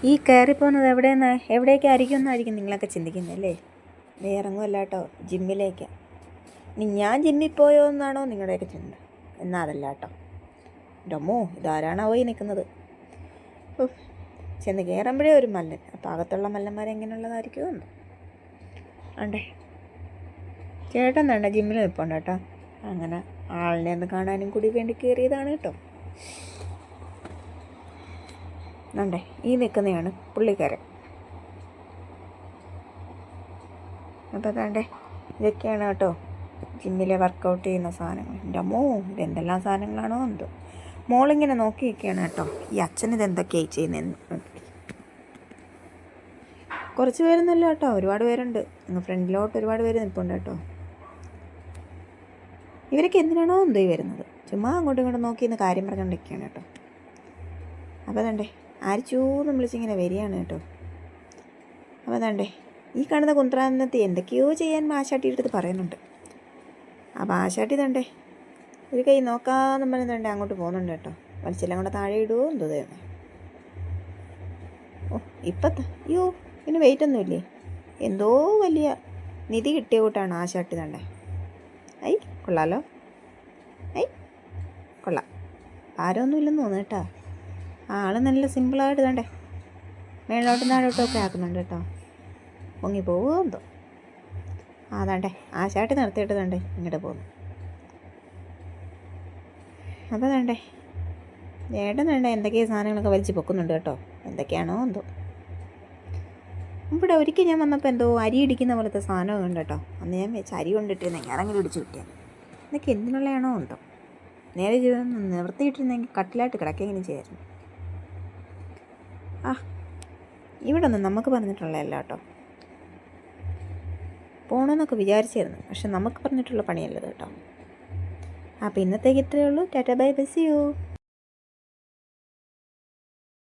ഈ കയറിപ്പോകുന്നത് എവിടേക്കായിരിക്കും എന്നായിരിക്കും നിങ്ങളൊക്കെ ചിന്തിക്കുന്നല്ലേ? ഇറങ്ങുമല്ല കേട്ടോ, ജിമ്മിലേക്കാണ്. ഇനി ഞാൻ ജിമ്മിൽ പോയോ എന്നാണോ നിങ്ങളുടെയൊക്കെ ചിന്ത? എന്നാൽ അതല്ല കേട്ടോ. ഡൊമ്മോ, ഇതാരാണാവോ ഈ നിൽക്കുന്നത്? ചെന്ന് കയറുമ്പോഴേ ഒരു മല്ലൻ. അപ്പോൾ അകത്തുള്ള മല്ലന്മാരെങ്ങനെയുള്ളതായിരിക്കുമോ എന്ന്. ആണ്ടേ ചേട്ടൻ വേണ്ട ജിമ്മിൽ നിൽപ്പുണ്ട് കേട്ടോ. അങ്ങനെ ആളിനെ ഒന്ന് കാണാനും കൂടി വേണ്ടി കയറിയതാണ് കേട്ടോ. വേണ്ടേ ഈ നിൽക്കുന്നതാണ് പുള്ളിക്കാരൻ. അപ്പോൾ വേണ്ടേ ഇതൊക്കെയാണ് കേട്ടോ ജിമ്മിലെ വർക്കൗട്ട് ചെയ്യുന്ന സാധനങ്ങൾ. എൻ്റെ അമ്മോ, ഇതെന്തെല്ലാം സാധനങ്ങളാണോ എന്തോ. മോളിങ്ങനെ നോക്കി നിൽക്കുകയാണ് കേട്ടോ, ഈ അച്ഛൻ ഇതെന്തൊക്കെയായി ചെയ്യുന്നതെന്ന്. കുറച്ച് പേരൊന്നുമില്ല കേട്ടോ, ഒരുപാട് പേരുണ്ട്. അങ്ങ് ഫ്രണ്ടിലോട്ട് ഒരുപാട് പേര് നിൽപ്പുണ്ട് കേട്ടോ. ഇവരൊക്കെ എന്തിനാണോ എന്തോ ഈ വരുന്നത്, ചുമ്മാ അങ്ങോട്ടും ഇങ്ങോട്ടും നോക്കി ഇന്ന് കാര്യം പറഞ്ഞുകൊണ്ടിരിക്കുകയാണ് കേട്ടോ. അപ്പോൾ തണ്ടേ ആരിച്ചൂന്നും വിളിച്ചിങ്ങനെ വരികയാണ് കേട്ടോ. അപ്പോൾ തണ്ടേ ഈ കാണുന്ന കുന്ത്രാന്നത്തെ എന്തൊക്കെയോ ചെയ്യാൻ ആശാട്ടി എടുത്ത് പറയുന്നുണ്ട്. അപ്പോൾ ആശാട്ടി തണ്ടേ ഒരു കൈ നോക്കാമെന്നും പറഞ്ഞ് അങ്ങോട്ട് പോകുന്നുണ്ട് കേട്ടോ. വലിച്ചെല്ലാം കൂടെ താഴെ ഇടുമോ എന്തോ തന്നെ. അയ്യോ പിന്നെ വെയിറ്റ് ഒന്നുമില്ലേ, എന്തോ വലിയ നിധി കിട്ടിയ കൂട്ടാണ് ആശാട്ടി തണ്ടേ. ഐ കൊള്ളാലോ, ഐ കൊള്ളാം. ഭാരമൊന്നും ഇല്ലെന്ന് തോന്നുന്നു കേട്ടോ. ആൾ നല്ല സിമ്പിളായിട്ട് തണ്ടേ മേളിലോട്ടും താഴോട്ടൊക്കെ ആക്കുന്നുണ്ട് കേട്ടോ. പൊങ്ങി പോവുമോ എന്തോ. തണ്ടേ ആശാട്ടി നിർത്തിയിട്ട് തണ്ടേ ഇങ്ങോട്ട് പോകുന്നു. അപ്പോൾ തണ്ടേ ഏട്ടൻ തണ്ടേ എന്തൊക്കെയോ സാധനങ്ങളൊക്കെ വലിച്ച് പൊക്കുന്നുണ്ട് കേട്ടോ. എന്തൊക്കെയാണോ എന്തോ. ഇവിടെ ഒരിക്കൽ ഞാൻ വന്നപ്പോൾ എന്തോ അരി ഇടിക്കുന്ന പോലത്തെ സാധനമൊക്കെ ഉണ്ട് കേട്ടോ. അന്ന് ഞാൻ വെച്ച് അരി കൊണ്ടിട്ടിരുന്നെങ്കിൽ അതെങ്കിലും ഇടിച്ച് കിട്ടിയാൽ. ഇതൊക്കെ എന്തിനുള്ളതാണോ എന്തോ. നേരെ നിവർത്തിയിട്ടിരുന്നെങ്കിൽ കട്ടിലായിട്ട് കിടക്കെങ്കിലും ചെയ്യായിരുന്നു. ഇവിടെ ഒന്നും നമുക്ക് പറഞ്ഞിട്ടുള്ളതല്ല കേട്ടോ. പോകണമെന്നൊക്കെ വിചാരിച്ചായിരുന്നു, പക്ഷെ നമുക്ക് പറഞ്ഞിട്ടുള്ള പണിയല്ലത് കേട്ടോ. അപ്പോൾ ഇന്നത്തേക്ക് ഇത്രയേ ഉള്ളൂ. Tata bye bye, see U.